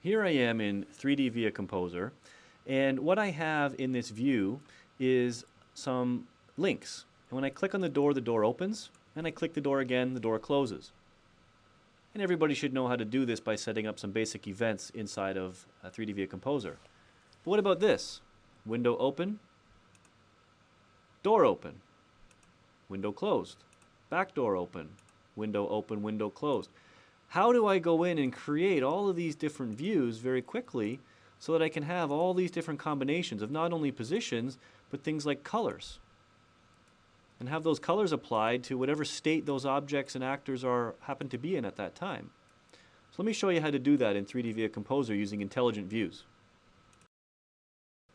here I am in 3D via Composer, and what I have in this view is some links. And when I click on the door opens, and I click the door again, the door closes. And everybody should know how to do this by setting up some basic events inside of 3D via Composer. But what about this? Window open, door open, window closed, back door open, window closed. How do I go in and create all of these different views very quickly so that I can have all these different combinations of not only positions, but things like colors? And have those colors applied to whatever state those objects and actors happen to be in at that time. So let me show you how to do that in 3D via Composer using intelligent views.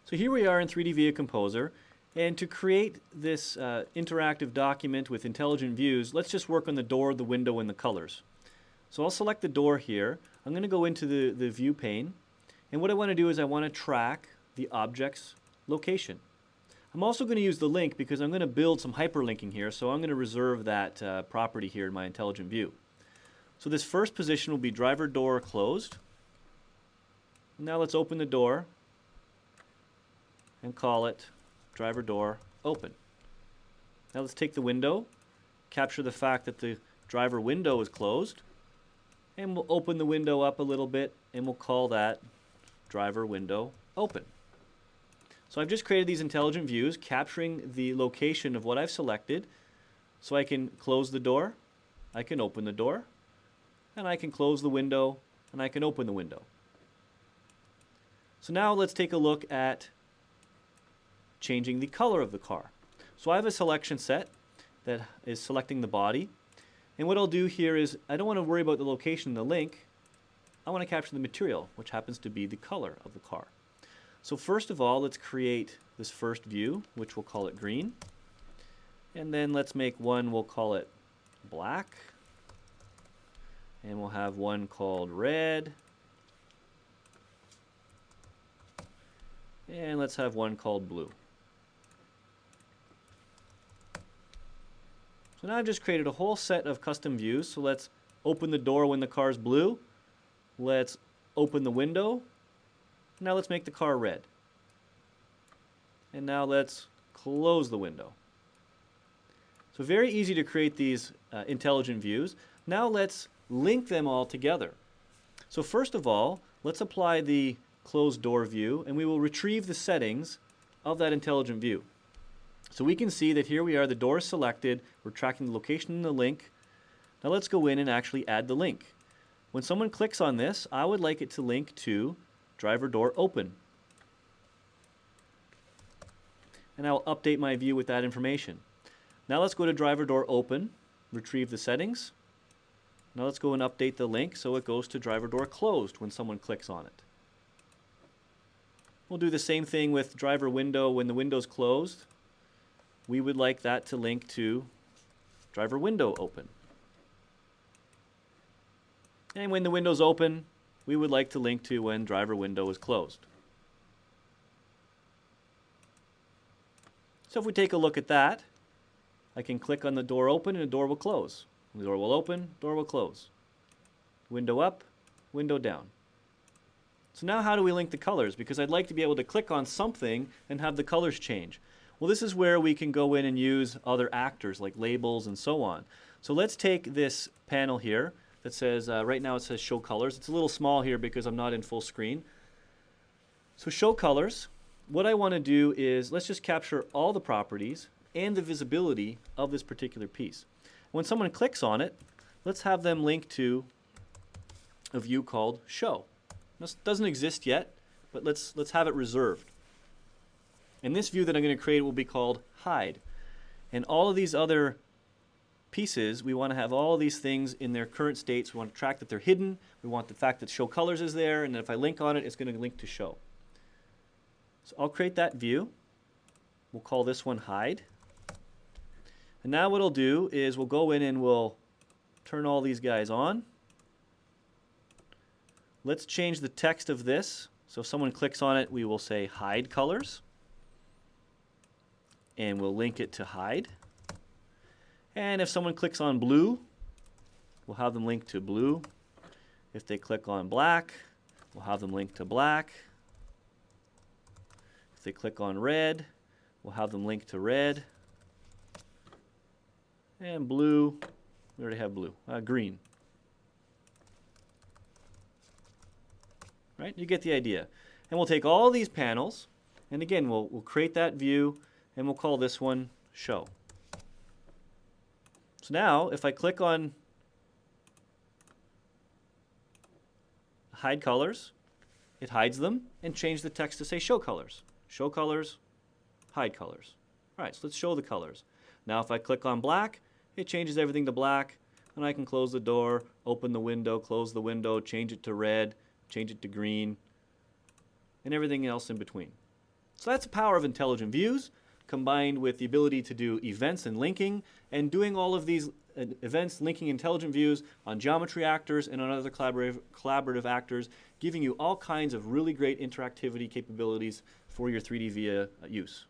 So here we are in 3D via Composer, and to create this interactive document with intelligent views, let's just work on the door, the window, and the colors. So I'll select the door here. I'm going to go into the view pane, and what I want to do is I want to track the object's location. I'm also going to use the link because I'm going to build some hyperlinking here, so I'm going to reserve that property here in my intelligent view. So this first position will be driver door closed. Now let's open the door and call it driver door open. Now let's take the window, capture the fact that the driver window is closed, and we'll open the window up a little bit and we'll call that driver window open. So I've just created these intelligent views capturing the location of what I've selected, so I can close the door, I can open the door, and I can close the window, and I can open the window. So now let's take a look at changing the color of the car. So I have a selection set that is selecting the body, and what I'll do here is I don't want to worry about the location of the link. I want to capture the material, which happens to be the color of the car. So first of all, let's create this first view, which we'll call it green, and then let's make one, we'll call it black, and we'll have one called red, and let's have one called blue. So now I've just created a whole set of custom views. So let's open the door when the car's blue. Let's open the window. Now let's make the car red. And now let's close the window. So very easy to create these intelligent views. Now let's link them all together. So first of all, let's apply the closed door view, and we will retrieve the settings of that intelligent view. So we can see that here we are, the door is selected, we're tracking the location in the link. Now let's go in and actually add the link. When someone clicks on this, I would like it to link to driver door open. And I'll update my view with that information. Now let's go to driver door open, retrieve the settings. Now let's go and update the link so it goes to driver door closed when someone clicks on it. We'll do the same thing with driver window when the window's closed. We would like that to link to driver window open. And when the window's open, we would like to link to when driver window is closed. So if we take a look at that, I can click on the door open and the door will close. The door will open, door will close. Window up, window down. So now how do we link the colors? Because I'd like to be able to click on something and have the colors change. Well, this is where we can go in and use other actors like labels and so on. So let's take this panel here that says, right now it says show colors. It's a little small here because I'm not in full screen. So show colors, what I want to do is let's just capture all the properties and the visibility of this particular piece. When someone clicks on it, let's have them link to a view called show. This doesn't exist yet, but let's have it reserved. And this view that I'm going to create will be called hide. And all of these other pieces, we want to have all of these things in their current states. We want to track that they're hidden. We want the fact that show colors is there, and if I link on it, it's going to link to show. So I'll create that view. We'll call this one hide. And now what I'll do is we'll go in and we'll turn all these guys on. Let's change the text of this. So if someone clicks on it, we will say hide colors. And we'll link it to hide. And if someone clicks on blue, we'll have them link to blue. If they click on black, we'll have them linked to black. If they click on red, we'll have them linked to red. And blue, we already have blue. Green. Right? You get the idea. And we'll take all these panels, and again, we'll create that view, and we'll call this one Show. So now, if I click on Hide Colors, it hides them, and change the text to say Show Colors. Show Colors, Hide Colors. All right, so let's show the colors. Now if I click on black, it changes everything to black, and I can close the door, open the window, close the window, change it to red, change it to green, and everything else in between. So that's the power of intelligent views, combined with the ability to do events and linking, and doing all of these events, linking intelligent views on geometry actors and on other collaborative actors, giving you all kinds of really great interactivity capabilities for your 3D via use.